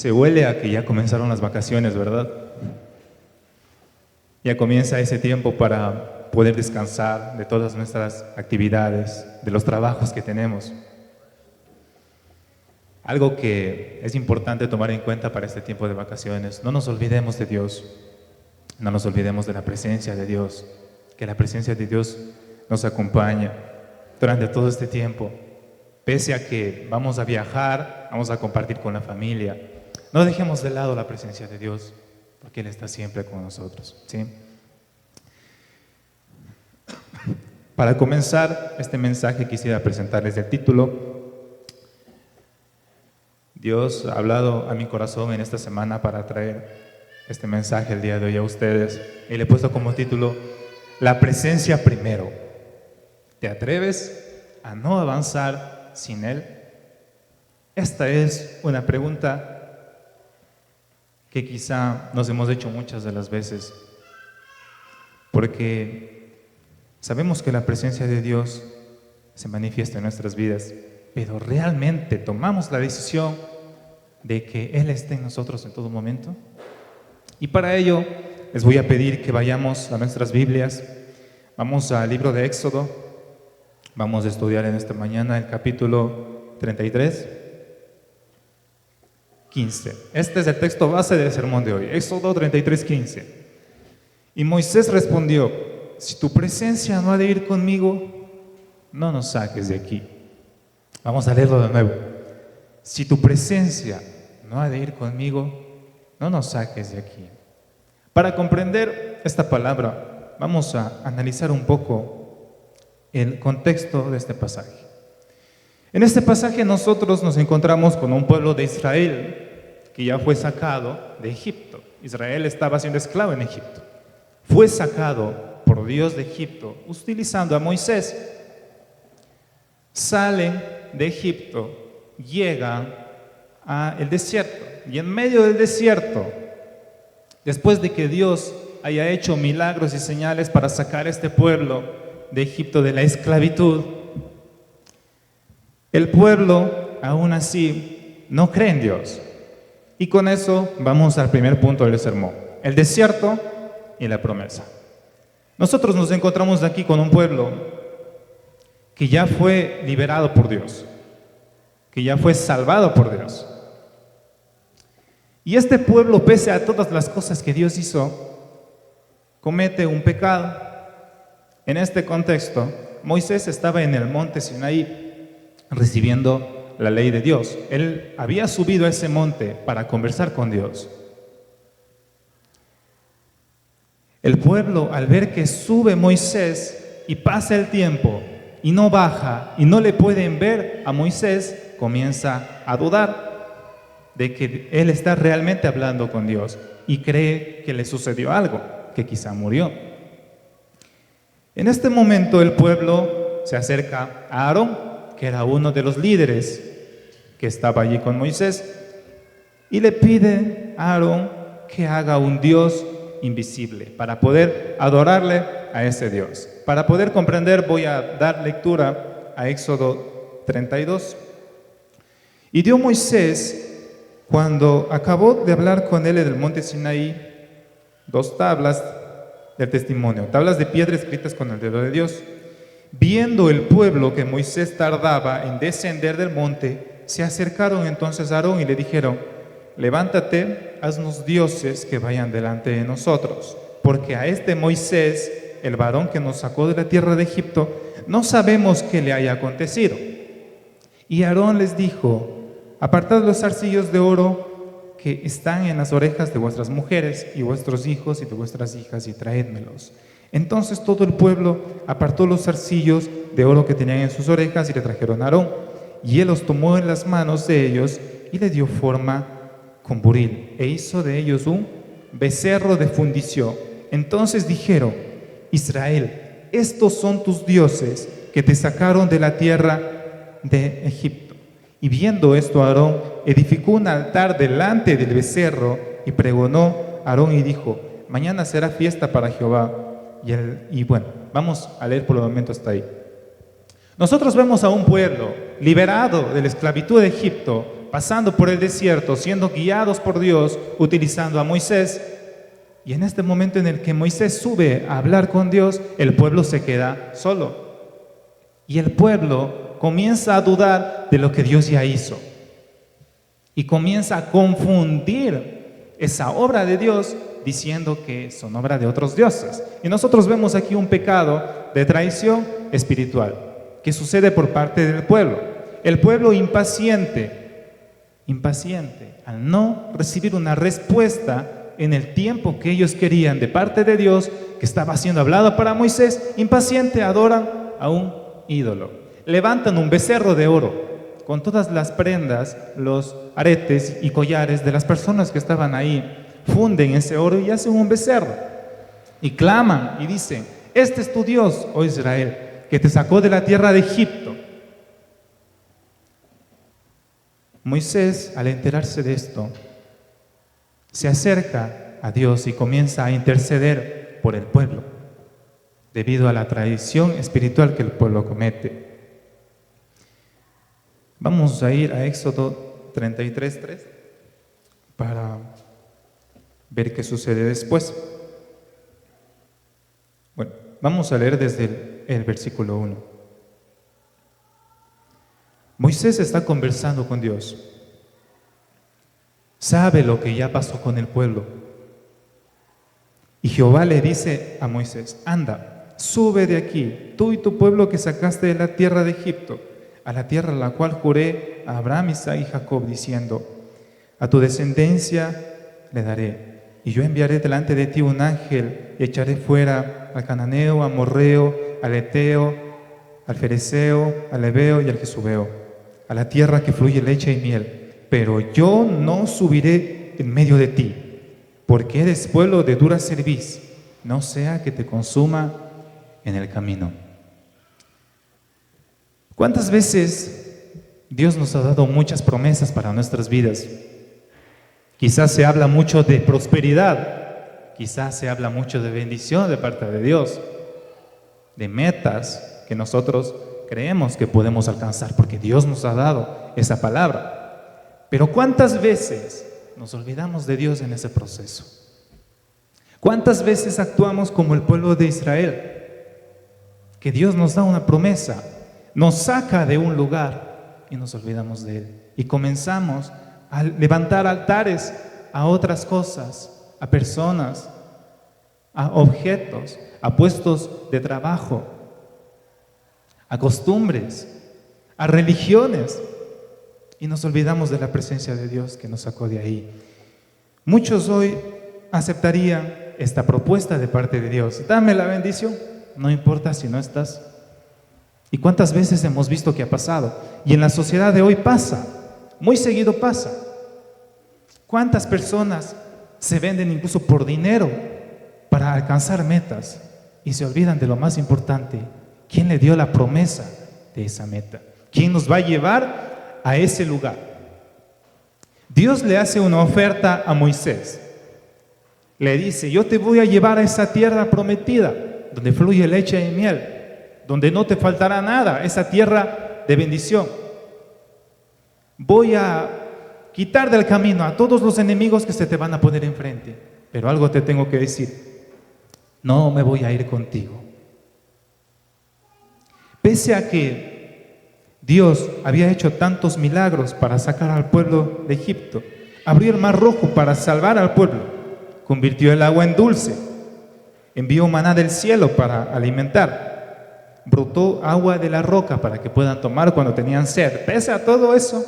Se huele a que ya comenzaron las vacaciones, ¿verdad? Ya comienza ese tiempo para poder descansar de todas nuestras actividades, de los trabajos que tenemos. Algo que es importante tomar en cuenta para este tiempo de vacaciones: no nos olvidemos de Dios, no nos olvidemos de la presencia de Dios, que la presencia de Dios nos acompaña durante todo este tiempo. Pese a que vamos a viajar, vamos a compartir con la familia, no dejemos de lado la presencia de Dios, porque Él está siempre con nosotros, ¿sí? Para comenzar este mensaje quisiera presentarles el título. Dios ha hablado a mi corazón en esta semana para traer este mensaje el día de hoy a ustedes, y le he puesto como título: La presencia primero. ¿Te atreves a no avanzar sin Él? Esta es una pregunta que quizá nos hemos hecho muchas de las veces, porque sabemos que la presencia de Dios se manifiesta en nuestras vidas, pero ¿realmente tomamos la decisión de que Él esté en nosotros en todo momento? Y para ello les voy a pedir que vayamos a nuestras Biblias. Vamos al libro de Éxodo. Vamos a estudiar en esta mañana el capítulo 33, 15. Este es el texto base del sermón de hoy, Éxodo 33, 15. Y Moisés respondió: si tu presencia no ha de ir conmigo, no nos saques de aquí. Vamos a leerlo de nuevo. Si tu presencia no ha de ir conmigo, no nos saques de aquí. Para comprender esta palabra, vamos a analizar un poco el contexto de este pasaje. En este pasaje nosotros nos encontramos con un pueblo de Israel que ya fue sacado de Egipto. Israel estaba siendo esclavo en Egipto. Fue sacado por Dios de Egipto utilizando a Moisés. Salen de Egipto, llegan al desierto, y en medio del desierto, después de que Dios haya hecho milagros y señales para sacar a este pueblo de Egipto de la esclavitud, el pueblo aún así no cree en Dios. Y con eso vamos al primer punto del sermón: el desierto y la promesa. Nosotros nos encontramos aquí con un pueblo que ya fue liberado por Dios, que ya fue salvado por Dios. Y este pueblo, pese a todas las cosas que Dios hizo, comete un pecado. En este contexto, Moisés estaba en el monte Sinaí recibiendo la ley de Dios. Él había subido a ese monte para conversar con Dios. El pueblo, al ver que sube Moisés y pasa el tiempo y no baja y no le pueden ver a Moisés, comienza a dudar de que él está realmente hablando con Dios y cree que le sucedió algo, que quizá murió. En este momento el pueblo se acerca a Aarón, que era uno de los líderes que estaba allí con Moisés, y le pide a Aarón que haga un Dios invisible para poder adorarle a ese Dios. Para poder comprender, voy a dar lectura a Éxodo 32. Y dio Moisés, cuando acabó de hablar con él en el monte Sinaí, 2 tablas del testimonio, tablas de piedra escritas con el dedo de Dios. Viendo el pueblo que Moisés tardaba en descender del monte, se acercaron entonces a Aarón y le dijeron: levántate, haznos dioses que vayan delante de nosotros, porque a este Moisés, el varón que nos sacó de la tierra de Egipto, no sabemos qué le haya acontecido. Y Aarón les dijo: apartad los zarcillos de oro que están en las orejas de vuestras mujeres y vuestros hijos y de vuestras hijas, y traédmelos. Entonces todo el pueblo apartó los zarcillos de oro que tenían en sus orejas y le trajeron a Aarón, y él los tomó en las manos de ellos y le dio forma con buril, e hizo de ellos un becerro de fundición. Entonces dijeron: Israel, estos son tus dioses que te sacaron de la tierra de Egipto. Y viendo esto, Aarón edificó un altar delante del becerro y pregonó a Aarón y dijo: mañana será fiesta para Jehová. Y bueno, vamos a leer por el momento hasta ahí. Nosotros vemos a un pueblo liberado de la esclavitud de Egipto, pasando por el desierto, siendo guiados por Dios, utilizando a Moisés. Y en este momento en el que Moisés sube a hablar con Dios, el pueblo se queda solo. Y el pueblo comienza a dudar de lo que Dios ya hizo. Y comienza a confundir esa obra de Dios diciendo que son obra de otros dioses. Y nosotros vemos aquí un pecado de traición espiritual que sucede por parte del pueblo. El pueblo impaciente al no recibir una respuesta en el tiempo que ellos querían de parte de Dios, que estaba siendo hablado para Moisés, impaciente adoran a un ídolo. Levantan un becerro de oro con todas las prendas, los aretes y collares de las personas que estaban ahí. Funden ese oro y hacen un becerro. Y claman y dicen: este es tu Dios, oh Israel, que te sacó de la tierra de Egipto. Moisés, al enterarse de esto, se acerca a Dios y comienza a interceder por el pueblo, debido a la traición espiritual que el pueblo comete. Vamos a ir a Éxodo 33:3 para ver qué sucede después. Bueno, vamos a leer desde el versículo 1. Moisés está conversando con Dios. Sabe lo que ya pasó con el pueblo. Y Jehová le dice a Moisés: anda, sube de aquí, tú y tu pueblo que sacaste de la tierra de Egipto, a la tierra a la cual juré a Abraham, Isaac y Jacob, diciendo: a tu descendencia le daré, y yo enviaré delante de ti un ángel, y echaré fuera al cananeo, al amorreo, al eteo, al fereceo, al heveo y al jesubeo, a la tierra que fluye leche y miel. Pero yo no subiré en medio de ti, porque eres pueblo de dura cerviz, no sea que te consuma en el camino. ¿Cuántas veces Dios nos ha dado muchas promesas para nuestras vidas? Quizás se habla mucho de prosperidad, quizás se habla mucho de bendición de parte de Dios, de metas que nosotros creemos que podemos alcanzar, porque Dios nos ha dado esa palabra. Pero ¿cuántas veces nos olvidamos de Dios en ese proceso? ¿Cuántas veces actuamos como el pueblo de Israel? Que Dios nos da una promesa, nos saca de un lugar y nos olvidamos de Él. Y comenzamos a levantar altares a otras cosas, a personas, a objetos, a puestos de trabajo, a costumbres, a religiones. Y nos olvidamos de la presencia de Dios que nos sacó de ahí. Muchos hoy aceptarían esta propuesta de parte de Dios: dame la bendición, no importa si no estás. ¿Y cuántas veces hemos visto que ha pasado? Y en la sociedad de hoy pasa, muy seguido pasa. ¿Cuántas personas se venden incluso por dinero para alcanzar metas y se olvidan de lo más importante? ¿Quién le dio la promesa de esa meta? ¿Quién nos va a llevar a ese lugar? Dios le hace una oferta a Moisés. Le dice: yo te voy a llevar a esa tierra prometida, donde fluye leche y miel, donde no te faltará nada, esa tierra de bendición. Voy a quitar del camino a todos los enemigos que se te van a poner enfrente. Pero algo te tengo que decir: no me voy a ir contigo. Pese a que Dios había hecho tantos milagros para sacar al pueblo de Egipto, abrió el mar rojo para salvar al pueblo, convirtió el agua en dulce, envió maná del cielo para alimentar, brotó agua de la roca para que puedan tomar cuando tenían sed. Pese a todo eso,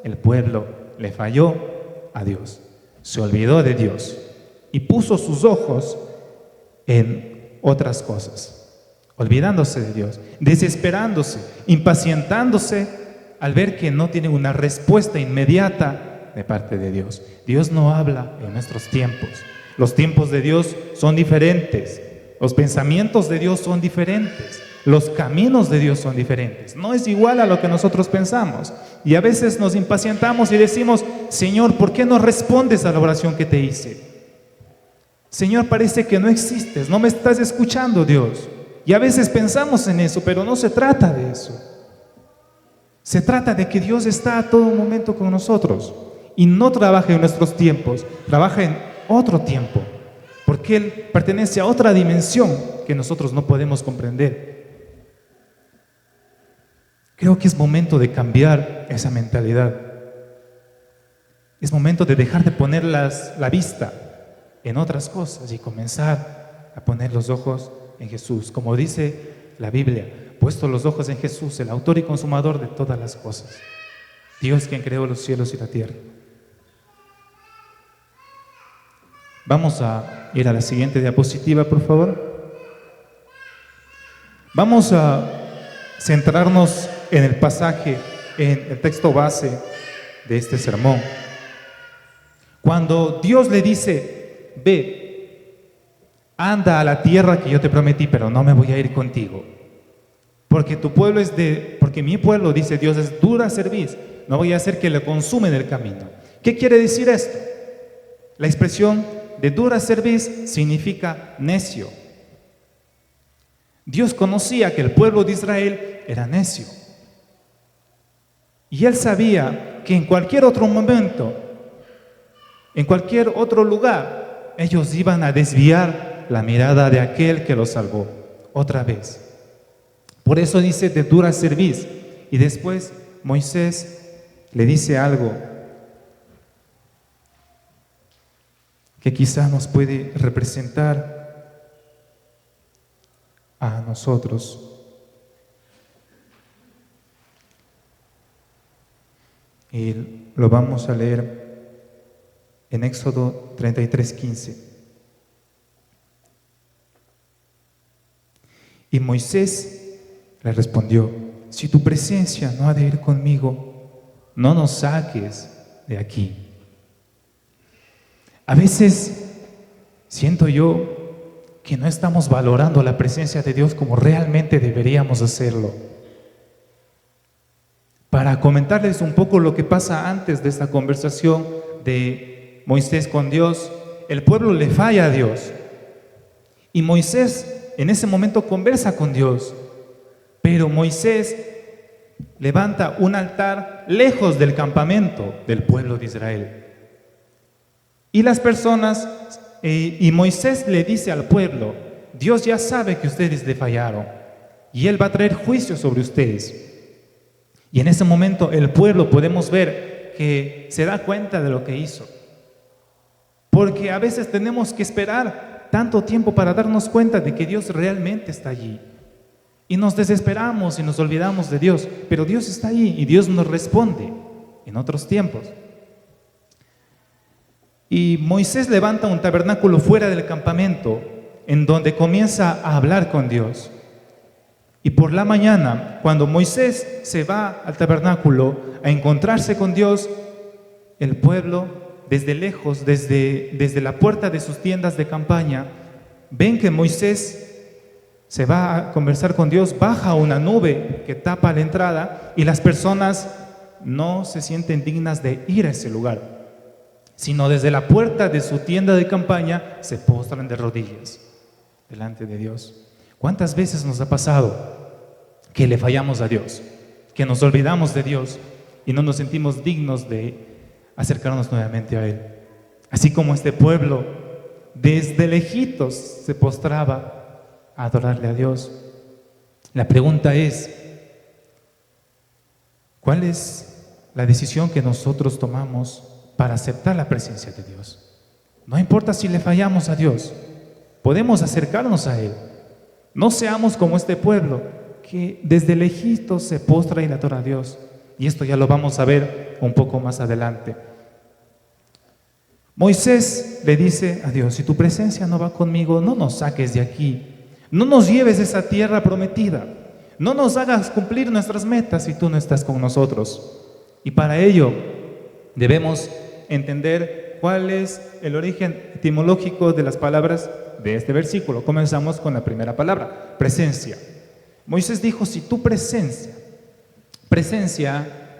el pueblo le falló a Dios, se olvidó de Dios y puso sus ojos en otras cosas, olvidándose de Dios, desesperándose, impacientándose al ver que no tienen una respuesta inmediata de parte de Dios. Dios no habla en nuestros tiempos. Los tiempos de Dios son diferentes. Los pensamientos de Dios son diferentes. Los caminos de Dios son diferentes. No es igual a lo que nosotros pensamos. Y a veces nos impacientamos y decimos: Señor, ¿por qué no respondes a la oración que te hice? Señor, parece que no existes, no me estás escuchando, Dios. Y a veces pensamos en eso, pero no se trata de eso. Se trata de que Dios está a todo momento con nosotros y no trabaja en nuestros tiempos, trabaja en otro tiempo, porque Él pertenece a otra dimensión que nosotros no podemos comprender. Creo que es momento de cambiar esa mentalidad. Es momento de dejar de poner la vista en otras cosas y comenzar a poner los ojos en Jesús. Como dice la Biblia, puesto los ojos en Jesús, el autor y consumador de todas las cosas. Dios quien creó los cielos y la tierra. Vamos a ir a la siguiente diapositiva, por favor. Vamos a centrarnos en el pasaje, en el texto base de este sermón. Cuando Dios le dice, ve, anda a la tierra que yo te prometí, pero no me voy a ir contigo. Porque mi pueblo, dice Dios, es dura cerviz, no voy a hacer que le consumen el camino. ¿Qué quiere decir esto? La expresión de dura cerviz significa necio. Dios conocía que el pueblo de Israel era necio. Y Él sabía que en cualquier otro momento, en cualquier otro lugar, ellos iban a desviar la mirada de aquel que los salvó otra vez. Por eso dice de dura cerviz. Y después Moisés le dice algo que quizás nos puede representar a nosotros. Y lo vamos a leer en Éxodo 33:15. Y Moisés le respondió, si tu presencia no ha de ir conmigo, no nos saques de aquí. A veces siento yo que no estamos valorando la presencia de Dios como realmente deberíamos hacerlo. Para comentarles un poco lo que pasa antes de esta conversación de Moisés con Dios, el pueblo le falla a Dios. Y Moisés en ese momento conversa con Dios. Pero Moisés levanta un altar lejos del campamento del pueblo de Israel. Y las personas, y Moisés le dice al pueblo, Dios ya sabe que ustedes le fallaron y Él va a traer juicio sobre ustedes. Y en ese momento el pueblo podemos ver que se da cuenta de lo que hizo. Porque a veces tenemos que esperar tanto tiempo para darnos cuenta de que Dios realmente está allí. Y nos desesperamos y nos olvidamos de Dios, pero Dios está ahí y Dios nos responde en otros tiempos. Y Moisés levanta un tabernáculo fuera del campamento en donde comienza a hablar con Dios. Y por la mañana, cuando Moisés se va al tabernáculo a encontrarse con Dios, el pueblo desde lejos, desde la puerta de sus tiendas de campaña, ven que Moisés se va a conversar con Dios, baja una nube que tapa la entrada y las personas no se sienten dignas de ir a ese lugar, sino desde la puerta de su tienda de campaña se postran de rodillas delante de Dios. ¿Cuántas veces nos ha pasado que le fallamos a Dios, que nos olvidamos de Dios y no nos sentimos dignos de acercarnos nuevamente a Él? Así como este pueblo desde lejitos se postraba a adorarle a Dios. La pregunta es, ¿cuál es la decisión que nosotros tomamos para aceptar la presencia de Dios? No importa si le fallamos a Dios, podemos acercarnos a Él. No seamos como este pueblo que desde lejitos se postra y le adora a Dios. Y esto ya lo vamos a ver un poco más adelante. Moisés le dice a Dios, si tu presencia no va conmigo, no nos saques de aquí. No nos lleves a esa tierra prometida. No nos hagas cumplir nuestras metas si tú no estás con nosotros. Y para ello debemos entender cuál es el origen etimológico de las palabras de este versículo. Comenzamos con la primera palabra, presencia. Moisés dijo, si tu presencia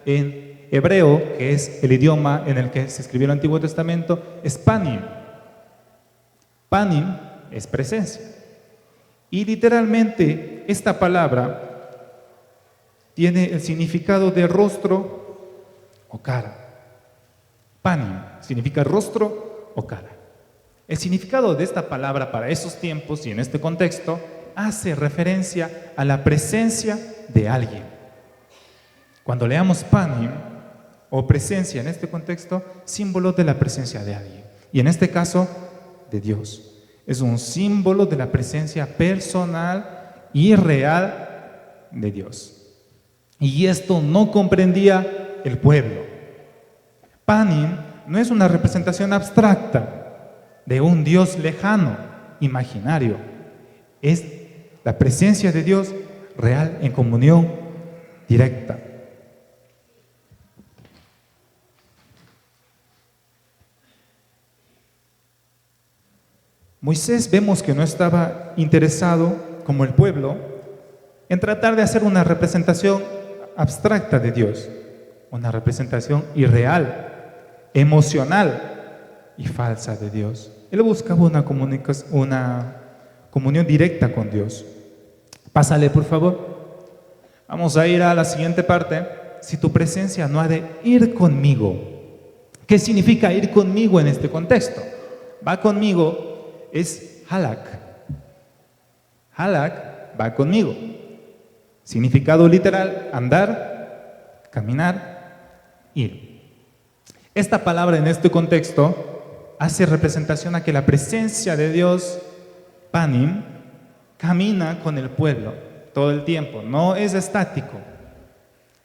en hebreo, que es el idioma en el que se escribió el Antiguo Testamento, es panim. Panim es presencia. Y literalmente esta palabra tiene el significado de rostro o cara. Panim significa rostro o cara. El significado de esta palabra para esos tiempos y en este contexto hace referencia a la presencia de alguien. Cuando leamos panim o presencia en este contexto, símbolo de la presencia de alguien. Y en este caso, de Dios. Es un símbolo de la presencia personal y real de Dios. Y esto no comprendía el pueblo. Panim no es una representación abstracta de un Dios lejano, imaginario. Es la presencia de Dios real en comunión directa. Moisés vemos que no estaba interesado, como el pueblo, en tratar de hacer una representación abstracta de Dios, una representación irreal, emocional y falsa de Dios. Él buscaba una comunión directa con Dios. Pásale, por favor. Vamos a ir a la siguiente parte. Si tu presencia no ha de ir conmigo. ¿Qué significa ir conmigo en este contexto? Va conmigo es halak. Halak va conmigo. Significado literal, andar, caminar, ir. Esta palabra en este contexto hace representación a que la presencia de Dios, panim, camina con el pueblo todo el tiempo, no es estático,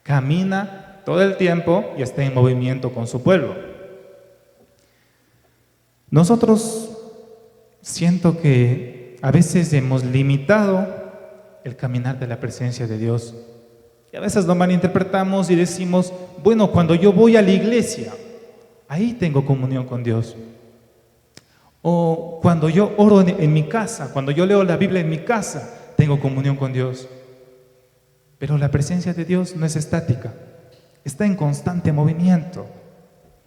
camina todo el tiempo y está en movimiento con su pueblo. Nosotros siento que a veces hemos limitado el caminar de la presencia de Dios y a veces lo malinterpretamos y decimos, bueno, cuando yo voy a la iglesia, ahí tengo comunión con Dios. O cuando yo oro en mi casa, cuando yo leo la Biblia en mi casa, tengo comunión con Dios. Pero la presencia de Dios no es estática, está en constante movimiento.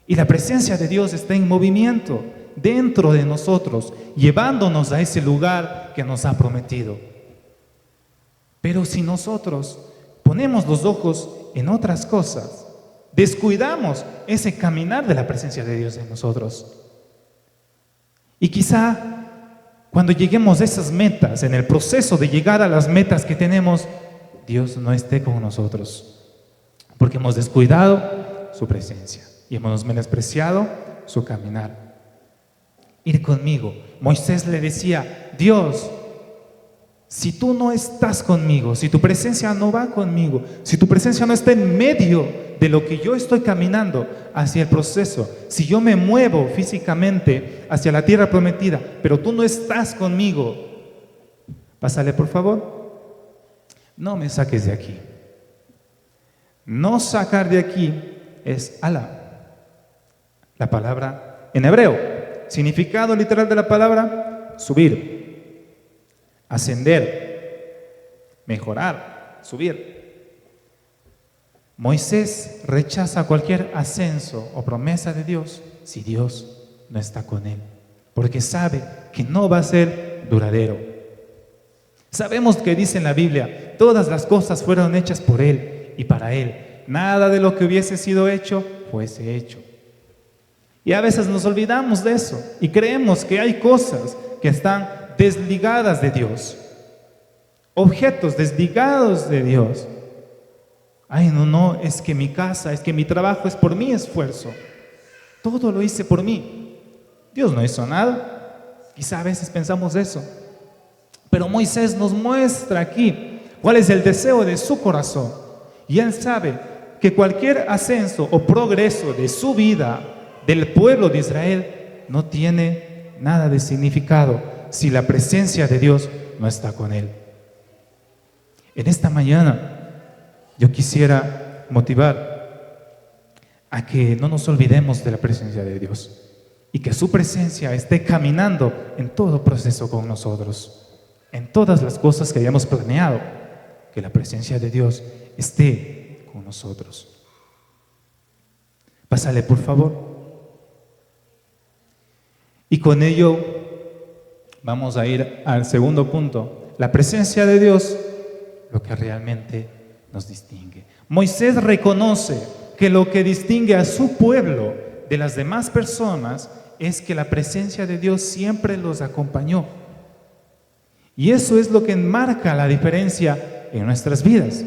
Y la presencia de Dios está en movimiento dentro de nosotros, llevándonos a ese lugar que nos ha prometido. Pero si nosotros ponemos los ojos en otras cosas, descuidamos ese caminar de la presencia de Dios en nosotros. Y quizá cuando lleguemos a esas metas, en el proceso de llegar a las metas que tenemos, Dios no esté con nosotros, porque hemos descuidado su presencia y hemos menospreciado su caminar. Ir conmigo. Moisés le decía, Dios, si tú no estás conmigo, si tu presencia no va conmigo, si tu presencia no está en medio de lo que yo estoy caminando hacia el proceso, si yo me muevo físicamente hacia la tierra prometida, pero tú no estás conmigo, pásale por favor, no me saques de aquí. No sacar de aquí es ala, la palabra en hebreo. Significado literal de la palabra, subir, ascender, mejorar, subir. Moisés rechaza cualquier ascenso o promesa de Dios si Dios no está con él, porque sabe que no va a ser duradero. Sabemos que dice en la Biblia, todas las cosas fueron hechas por él y para él. Nada de lo que hubiese sido hecho fuese hecho. Y a veces nos olvidamos de eso y creemos que hay cosas que están desligadas de Dios, objetos desligados de Dios. Ay, no, es que mi casa, es que mi trabajo es por mi esfuerzo. Todo lo hice por mí. Dios no hizo nada. Quizá a veces pensamos eso. Pero Moisés nos muestra aquí cuál es el deseo de su corazón. Y él sabe que cualquier ascenso o progreso de su vida, del pueblo de Israel, no tiene nada de significado si la presencia de Dios no está con él. En esta mañana yo quisiera motivar a que no nos olvidemos de la presencia de Dios y que su presencia esté caminando en todo proceso con nosotros, en todas las cosas que hayamos planeado, que la presencia de Dios esté con nosotros. Pásale, por favor. Y con ello vamos a ir al segundo punto. La presencia de Dios, lo que realmente nos distingue. Moisés reconoce que lo que distingue a su pueblo de las demás personas es que la presencia de Dios siempre los acompañó. Y eso es lo que marca la diferencia en nuestras vidas.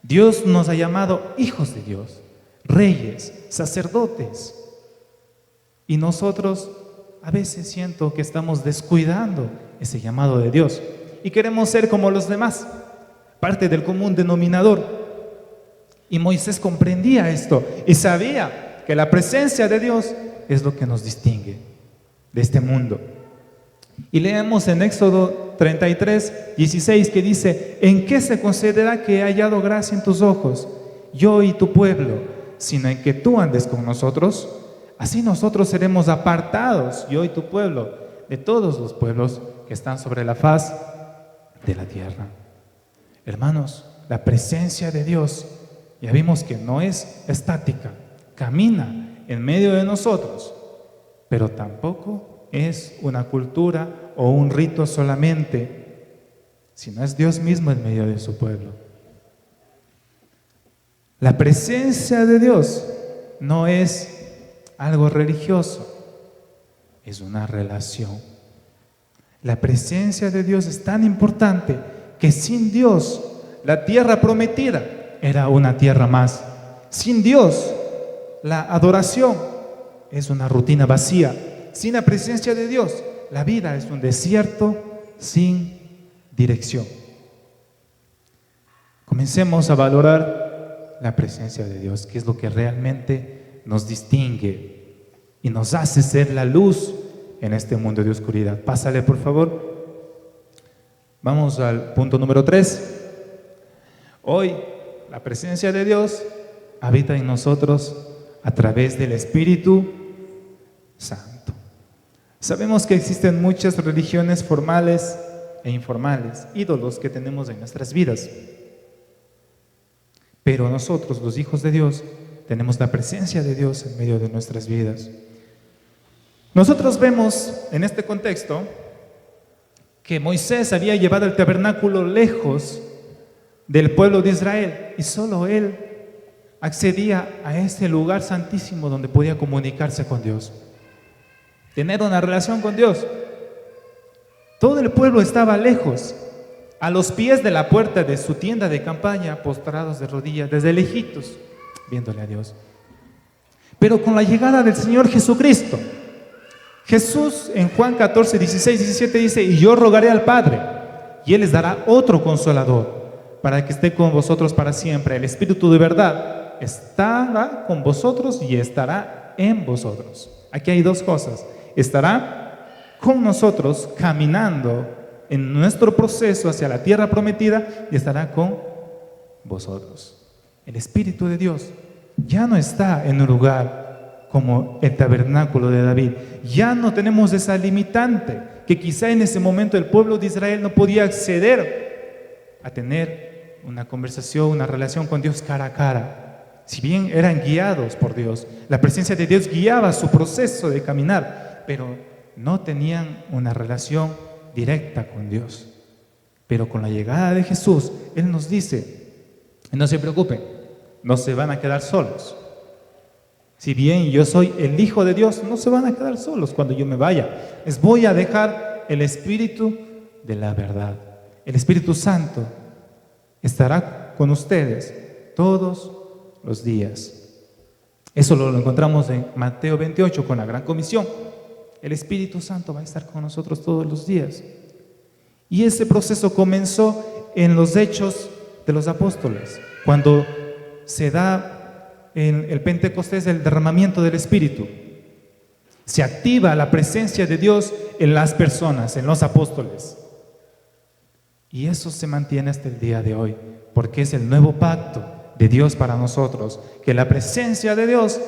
Dios nos ha llamado hijos de Dios, reyes, sacerdotes. Y nosotros a veces siento que estamos descuidando ese llamado de Dios y queremos ser como los demás, parte del común denominador. Y Moisés comprendía esto y sabía que la presencia de Dios es lo que nos distingue de este mundo. Y leemos en Éxodo 33, 16 que dice: ¿en qué se considera que he hallado gracia en tus ojos, yo y tu pueblo, sino en que tú andes con nosotros? Así nosotros seremos apartados, yo y tu pueblo, de todos los pueblos que están sobre la faz de la tierra. Hermanos, la presencia de Dios, ya vimos que no es estática, camina en medio de nosotros, pero tampoco es una cultura o un rito solamente, sino es Dios mismo en medio de su pueblo. La presencia de Dios no es algo religioso, es una relación. La presencia de Dios es tan importante que sin Dios la tierra prometida era una tierra más. Sin Dios la adoración es una rutina vacía. Sin la presencia de Dios la vida es un desierto sin dirección. Comencemos a valorar la presencia de Dios, que es lo que realmente nos distingue y nos hace ser la luz en este mundo de oscuridad. Pásale, por favor. Vamos al punto número 3. Hoy la presencia de Dios habita en nosotros a través del Espíritu Santo. Sabemos que existen muchas religiones formales e informales, ídolos que tenemos en nuestras vidas. Pero nosotros, los hijos de Dios, tenemos la presencia de Dios en medio de nuestras vidas. Nosotros vemos en este contexto que Moisés había llevado el tabernáculo lejos del pueblo de Israel y solo él accedía a ese lugar santísimo donde podía comunicarse con Dios, tener una relación con Dios. Todo el pueblo estaba lejos, a los pies de la puerta de su tienda de campaña, postrados de rodillas, desde lejitos, viéndole a Dios. Pero con la llegada del Señor Jesucristo, Jesús en Juan 14, 16, 17 dice: y yo rogaré al Padre, y Él les dará otro consolador, para que esté con vosotros para siempre. El Espíritu de verdad estará con vosotros y estará en vosotros. Aquí hay dos cosas: estará con nosotros caminando en nuestro proceso hacia la tierra prometida, y estará con vosotros. El Espíritu de Dios ya no está en un lugar como el tabernáculo de David. Ya no tenemos esa limitante que quizá en ese momento el pueblo de Israel no podía acceder a tener una conversación, una relación con Dios cara a cara. Si bien eran guiados por Dios, la presencia de Dios guiaba su proceso de caminar, pero no tenían una relación directa con Dios. Pero con la llegada de Jesús, Él nos dice: no se preocupen, no se van a quedar solos. Si bien yo soy el Hijo de Dios, no se van a quedar solos cuando yo me vaya. Les voy a dejar el Espíritu de la verdad. El Espíritu Santo estará con ustedes todos los días. Eso lo encontramos en Mateo 28 con la Gran Comisión. El Espíritu Santo va a estar con nosotros todos los días. Y ese proceso comenzó en los Hechos de los Apóstoles, cuando se da en el Pentecostés el derramamiento del Espíritu. Se activa la presencia de Dios en las personas, en los apóstoles. Y eso se mantiene hasta el día de hoy, porque es el nuevo pacto de Dios para nosotros, que la presencia de Dios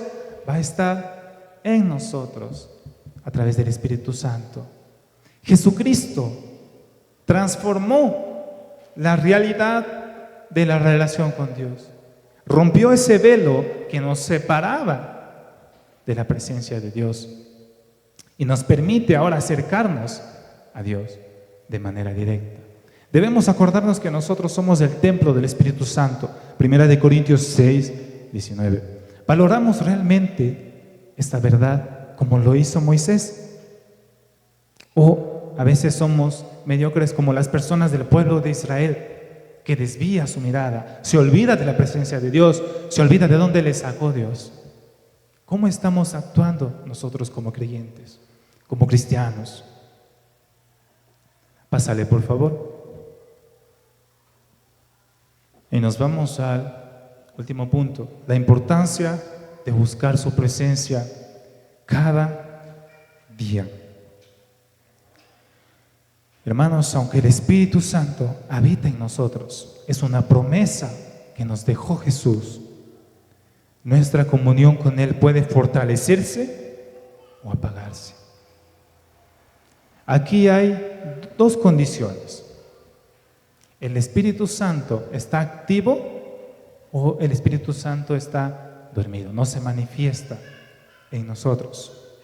va a estar en nosotros a través del Espíritu Santo. Jesucristo transformó la realidad de la relación con Dios. Rompió ese velo que nos separaba de la presencia de Dios y nos permite ahora acercarnos a Dios de manera directa. Debemos acordarnos que nosotros somos el templo del Espíritu Santo. 1 Corintios 6, 19. ¿Valoramos realmente esta verdad como lo hizo Moisés? ¿O a veces somos mediocres como las personas del pueblo de Israel, que desvía su mirada, se olvida de la presencia de Dios, se olvida de dónde le sacó Dios? ¿Cómo estamos actuando nosotros como creyentes, como cristianos? Pásale, por favor. Y nos vamos al último punto, la importancia de buscar su presencia cada día. Hermanos, aunque el Espíritu Santo habita en nosotros, es una promesa que nos dejó Jesús, nuestra comunión con Él puede fortalecerse o apagarse. Aquí hay dos condiciones. ¿El Espíritu Santo está activo o el Espíritu Santo está dormido? No se manifiesta en nosotros.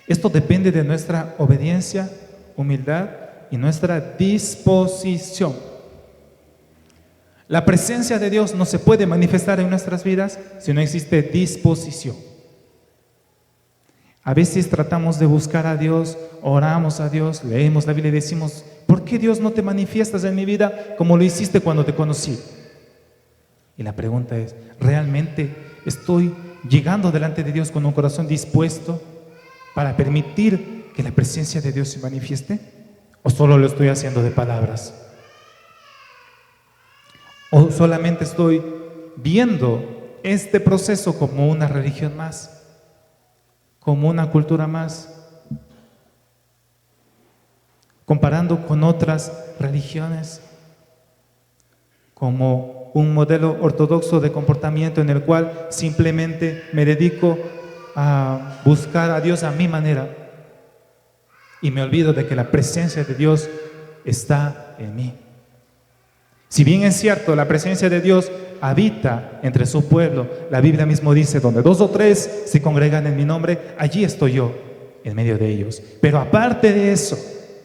Esto depende de nuestra obediencia, humildad y nuestra disposición. La presencia de Dios no se puede manifestar en nuestras vidas si no existe disposición. A veces tratamos de buscar a Dios, oramos a Dios, leemos la Biblia y decimos: ¿por qué Dios no te manifiestas en mi vida como lo hiciste cuando te conocí? Y la pregunta es: ¿realmente estoy llegando delante de Dios con un corazón dispuesto para permitir que la presencia de Dios se manifieste? ¿O solo lo estoy haciendo de palabras? ¿O solamente estoy viendo este proceso como una religión más, como una cultura más, comparando con otras religiones, como un modelo ortodoxo de comportamiento en el cual simplemente me dedico a buscar a Dios a mi manera y me olvido de que la presencia de Dios está en mí? Si bien es cierto, la presencia de Dios habita entre su pueblo, la Biblia mismo dice: donde 2 o 3 se congregan en mi nombre, allí estoy yo en medio de ellos. Pero aparte de eso,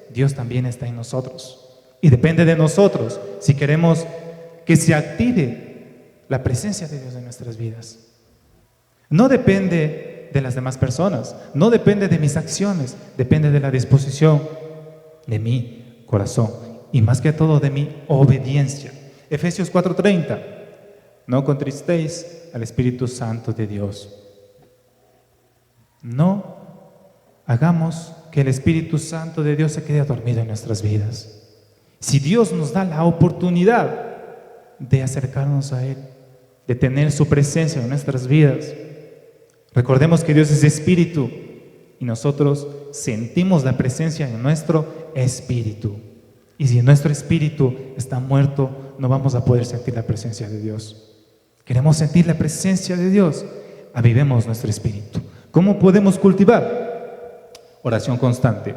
Dios también está en nosotros y depende de nosotros si queremos que se active la presencia de Dios en nuestras vidas. No depende de las demás personas, no depende de mis acciones, depende de la disposición de mi corazón y más que todo de mi obediencia. Efesios 4:30: no contristéis al Espíritu Santo de Dios. No hagamos que el Espíritu Santo de Dios se quede dormido en nuestras vidas. Si Dios nos da la oportunidad de acercarnos a Él, de tener su presencia en nuestras vidas, recordemos que Dios es espíritu y nosotros sentimos la presencia en nuestro espíritu. Y si nuestro espíritu está muerto, no vamos a poder sentir la presencia de Dios. Queremos sentir la presencia de Dios, avivemos nuestro espíritu. ¿Cómo podemos cultivar? Oración constante,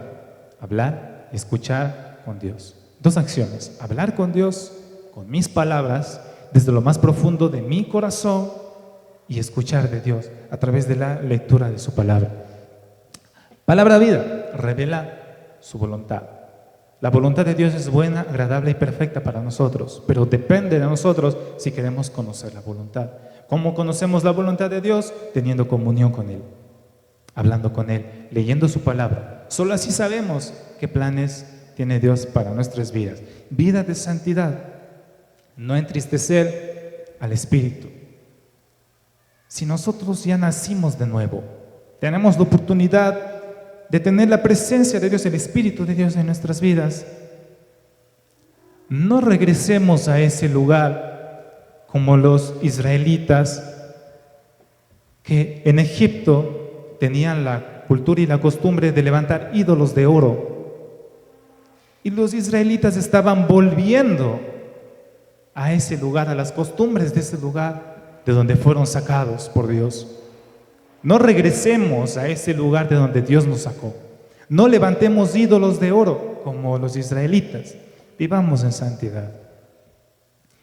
hablar y escuchar con Dios. 2 acciones: hablar con Dios con mis palabras desde lo más profundo de mi corazón y escuchar de Dios a través de la lectura de su palabra. Palabra vida, revela su voluntad. La voluntad de Dios es buena, agradable y perfecta para nosotros, pero depende de nosotros si queremos conocer la voluntad. ¿Cómo conocemos la voluntad de Dios? Teniendo comunión con Él, hablando con Él, leyendo su palabra. Solo así sabemos qué planes tiene Dios para nuestras vidas. Vida de santidad, no entristecer al Espíritu. Si nosotros ya nacimos de nuevo, tenemos la oportunidad de tener la presencia de Dios, el Espíritu de Dios en nuestras vidas. No regresemos a ese lugar como los israelitas que en Egipto tenían la cultura y la costumbre de levantar ídolos de oro. Y los israelitas estaban volviendo a ese lugar, a las costumbres de ese lugar de donde fueron sacados por Dios. No regresemos a ese lugar de donde Dios nos sacó. No levantemos ídolos de oro como los israelitas. Vivamos en santidad.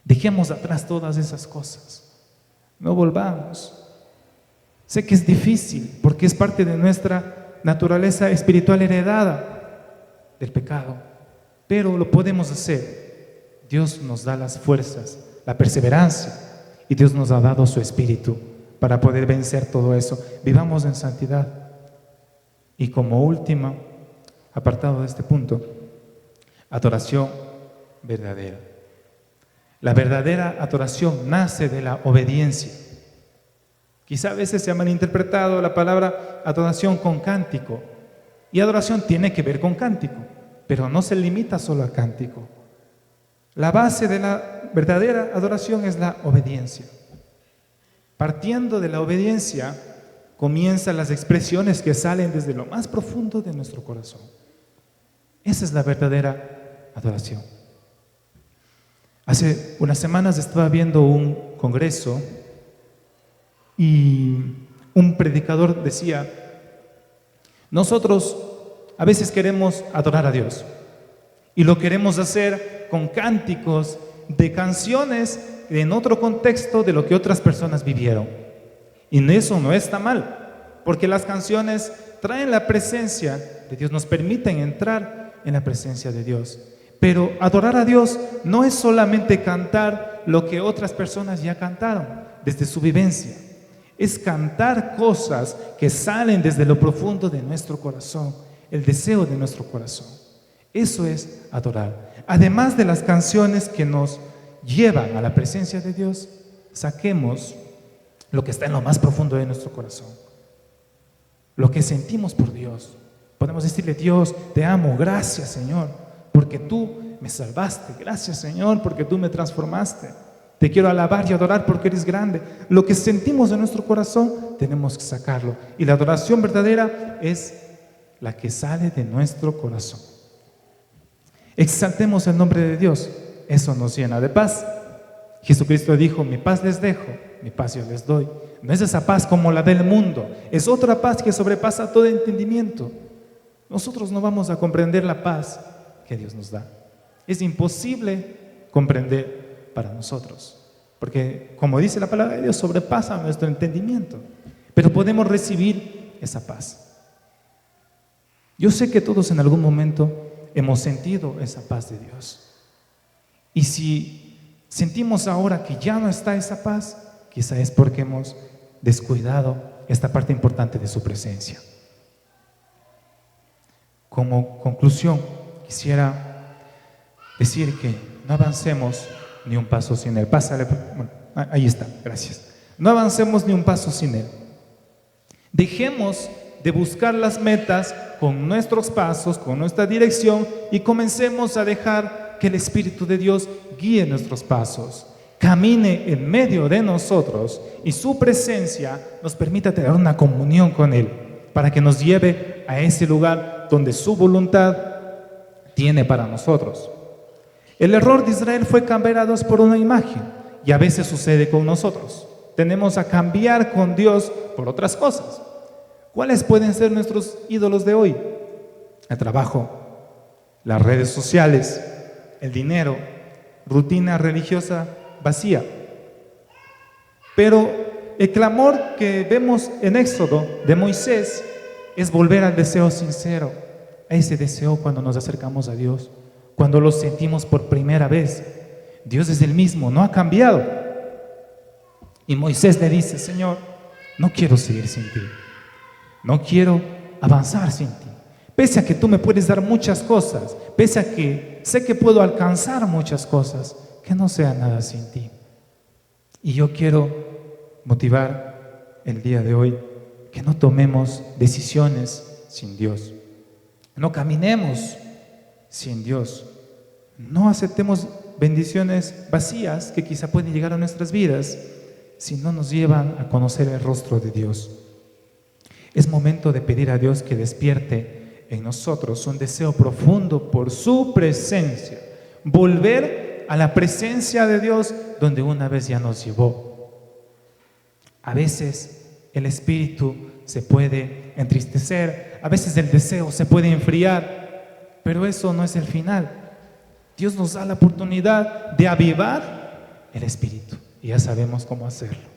Dejemos atrás todas esas cosas. No volvamos. Sé que es difícil porque es parte de nuestra naturaleza espiritual heredada del pecado. pero lo podemos hacer. Dios nos da las fuerzas, la perseverancia, y Dios nos ha dado su Espíritu para poder vencer todo eso. Vivamos en santidad. Y como último apartado de este punto, adoración verdadera. La verdadera adoración nace de la obediencia. Quizá a veces se ha malinterpretado la palabra adoración con cántico, y adoración tiene que ver con cántico, pero no se limita solo al cántico. La base de la verdadera adoración es la obediencia. Partiendo de la obediencia, comienzan las expresiones que salen desde lo más profundo de nuestro corazón. Esa es la verdadera adoración. Hace unas semanas estaba viendo un congreso y un predicador decía: nosotros a veces queremos adorar a Dios y lo queremos hacer con cánticos de canciones en otro contexto de lo que otras personas vivieron. Y eso no está mal, porque las canciones traen la presencia de Dios, nos permiten entrar en la presencia de Dios. Pero adorar a Dios no es solamente cantar lo que otras personas ya cantaron desde su vivencia. Es cantar cosas que salen desde lo profundo de nuestro corazón, el deseo de nuestro corazón. Eso es adorar. Además de las canciones que nos llevan a la presencia de Dios, saquemos lo que está en lo más profundo de nuestro corazón, lo que sentimos por Dios. Podemos decirle: Dios, te amo, gracias Señor, porque tú me salvaste, gracias Señor, porque tú me transformaste. Te quiero alabar y adorar porque eres grande. Lo que sentimos en nuestro corazón tenemos que sacarlo. Y la adoración verdadera es la que sale de nuestro corazón. Exaltemos el nombre de Dios. Eso nos llena de paz. Jesucristo dijo: mi paz les dejo, mi paz yo les doy. No es esa paz como la del mundo, es otra paz que sobrepasa todo entendimiento. Nosotros no vamos a comprender la paz que Dios nos da. Es imposible comprender para nosotros, porque como dice la palabra de Dios, sobrepasa nuestro entendimiento, pero podemos recibir esa paz. Yo sé que todos en algún momento hemos sentido esa paz de Dios, y si sentimos ahora que ya no está esa paz, quizá es porque hemos descuidado esta parte importante de su presencia. Como conclusión, quisiera decir que no avancemos ni un paso sin Él. Pásale, bueno, ahí está, gracias. No avancemos ni un paso sin Él. Dejemos de buscar las metas con nuestros pasos, con nuestra dirección, y comencemos a dejar que el Espíritu de Dios guíe nuestros pasos, camine en medio de nosotros, y su presencia nos permita tener una comunión con Él, para que nos lleve a ese lugar donde su voluntad tiene para nosotros. El error de Israel fue cambiar a Dios por una imagen, y a veces sucede con nosotros. Tenemos a cambiar con Dios por otras cosas. ¿Cuáles pueden ser nuestros ídolos de hoy? El trabajo, las redes sociales, el dinero, rutina religiosa vacía. Pero el clamor que vemos en Éxodo de Moisés es volver al deseo sincero, a ese deseo cuando nos acercamos a Dios, cuando lo sentimos por primera vez. Dios es el mismo, no ha cambiado. Y Moisés le dice: Señor, no quiero seguir sin ti, no quiero avanzar sin ti. Pese a que tú me puedes dar muchas cosas, pese a que sé que puedo alcanzar muchas cosas, que no sea nada sin ti. Y yo quiero motivar el día de hoy que no tomemos decisiones sin Dios, no caminemos sin Dios, no aceptemos bendiciones vacías que quizá pueden llegar a nuestras vidas si no nos llevan a conocer el rostro de Dios. Es momento de pedir a Dios que despierte en nosotros un deseo profundo por su presencia, volver a la presencia de Dios donde una vez ya nos llevó. A veces el espíritu se puede entristecer, a veces el deseo se puede enfriar, pero eso no es el final. Dios nos da la oportunidad de avivar el espíritu y ya sabemos cómo hacerlo.